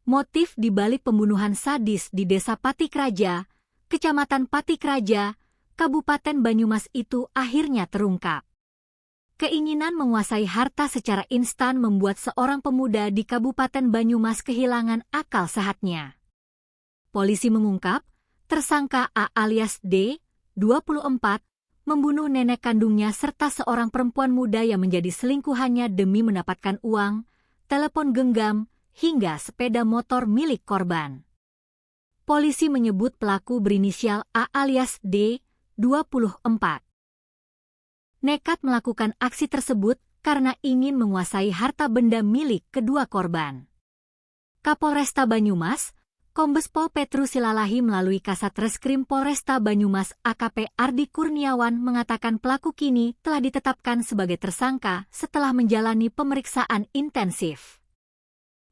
Motif di balik pembunuhan sadis di Desa Patikraja, Kecamatan Patikraja, Kabupaten Banyumas itu akhirnya terungkap. Keinginan menguasai harta secara instan membuat seorang pemuda di Kabupaten Banyumas kehilangan akal sehatnya. Polisi mengungkap, tersangka A alias D, 24, membunuh nenek kandungnya serta seorang perempuan muda yang menjadi selingkuhannya demi mendapatkan uang, telepon genggam, hingga sepeda motor milik korban. Polisi menyebut pelaku berinisial A alias D, 24. Nekat melakukan aksi tersebut karena ingin menguasai harta benda milik kedua korban. Kapolresta Banyumas, Kombes Pol Petrus Silalahi melalui Kasat Reskrim Polresta Banyumas AKP Ardi Kurniawan mengatakan pelaku kini telah ditetapkan sebagai tersangka setelah menjalani pemeriksaan intensif.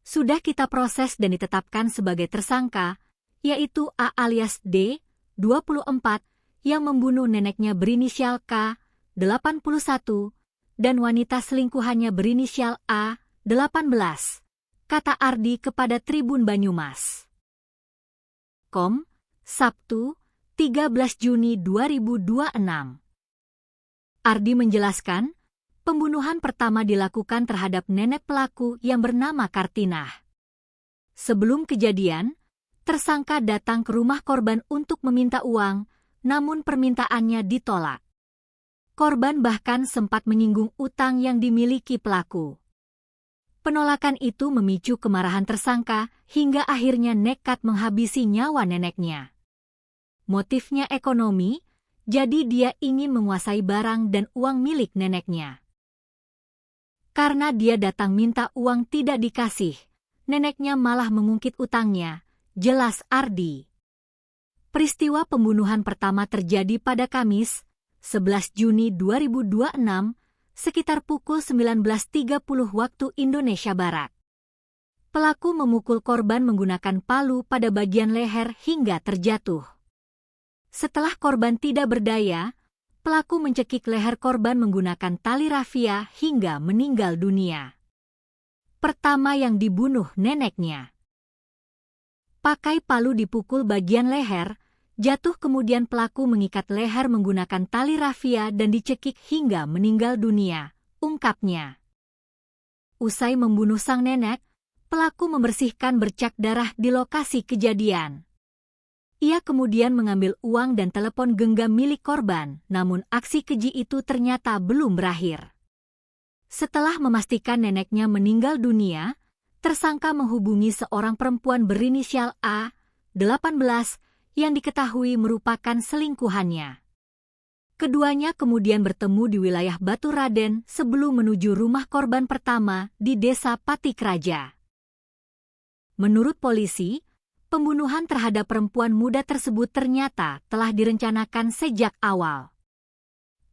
Sudah kita proses dan ditetapkan sebagai tersangka, yaitu A alias D, 24, yang membunuh neneknya berinisial K, 81, dan wanita selingkuhannya berinisial A, 18, kata Ardi kepada Tribun Banyumas. Sabtu, 13 Juni 2026. Ardi menjelaskan, pembunuhan pertama dilakukan terhadap nenek pelaku yang bernama Kartinah. Sebelum kejadian, tersangka datang ke rumah korban untuk meminta uang, namun permintaannya ditolak. Korban bahkan sempat menyinggung utang yang dimiliki pelaku. Penolakan itu memicu kemarahan tersangka hingga akhirnya nekat menghabisi nyawa neneknya. Motifnya ekonomi, jadi dia ingin menguasai barang dan uang milik neneknya. Karena dia datang minta uang tidak dikasih, neneknya malah mengungkit utangnya, jelas Ardi. Peristiwa pembunuhan pertama terjadi pada Kamis, 11 Juni 2026, sekitar pukul 19.30 waktu Indonesia Barat. Pelaku memukul korban menggunakan palu pada bagian leher hingga terjatuh. Setelah korban tidak berdaya, pelaku mencekik leher korban menggunakan tali rafia hingga meninggal dunia. Pertama yang dibunuh neneknya. Pakai palu dipukul bagian leher, jatuh kemudian pelaku mengikat leher menggunakan tali rafia dan dicekik hingga meninggal dunia, ungkapnya. Usai membunuh sang nenek, pelaku membersihkan bercak darah di lokasi kejadian. Ia kemudian mengambil uang dan telepon genggam milik korban, namun aksi keji itu ternyata belum berakhir. Setelah memastikan neneknya meninggal dunia, tersangka menghubungi seorang perempuan berinisial A, 18, yang diketahui merupakan selingkuhannya. Keduanya kemudian bertemu di wilayah Batu Raden sebelum menuju rumah korban pertama di Desa Patikraja. Menurut polisi, pembunuhan terhadap perempuan muda tersebut ternyata telah direncanakan sejak awal.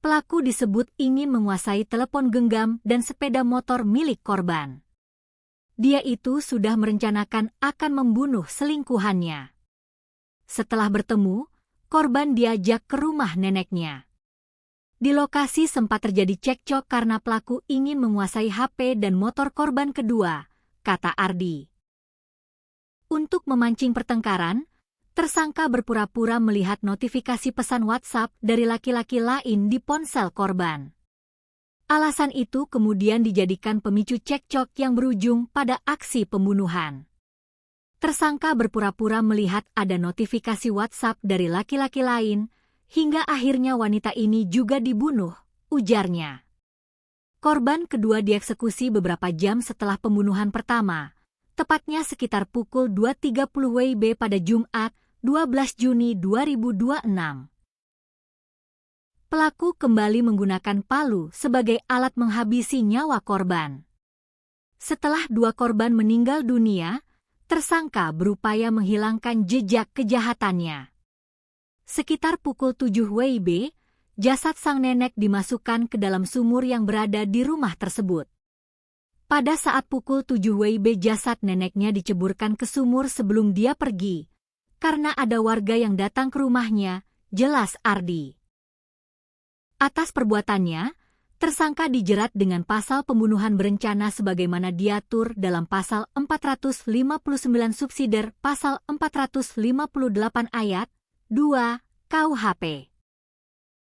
Pelaku disebut ingin menguasai telepon genggam dan sepeda motor milik korban. Dia itu sudah merencanakan akan membunuh selingkuhannya. Setelah bertemu, korban diajak ke rumah neneknya. Di lokasi sempat terjadi cekcok karena pelaku ingin menguasai HP dan motor korban kedua, kata Ardi. Untuk memancing pertengkaran, tersangka berpura-pura melihat notifikasi pesan WhatsApp dari laki-laki lain di ponsel korban. Alasan itu kemudian dijadikan pemicu cekcok yang berujung pada aksi pembunuhan. Tersangka berpura-pura melihat ada notifikasi WhatsApp dari laki-laki lain, hingga akhirnya wanita ini juga dibunuh, ujarnya. Korban kedua dieksekusi beberapa jam setelah pembunuhan pertama, tepatnya sekitar pukul 2.30 WIB pada Jumat, 12 Juni 2026. Pelaku kembali menggunakan palu sebagai alat menghabisi nyawa korban. Setelah dua korban meninggal dunia, tersangka berupaya menghilangkan jejak kejahatannya. Sekitar pukul 7 WIB, jasad sang nenek dimasukkan ke dalam sumur yang berada di rumah tersebut. Pada saat pukul 7 WIB jasad neneknya diceburkan ke sumur sebelum dia pergi, karena ada warga yang datang ke rumahnya, jelas Ardi. Atas perbuatannya, Tersangka dijerat dengan pasal pembunuhan berencana sebagaimana diatur dalam pasal 459 subsidiar pasal 458 ayat 2 KUHP.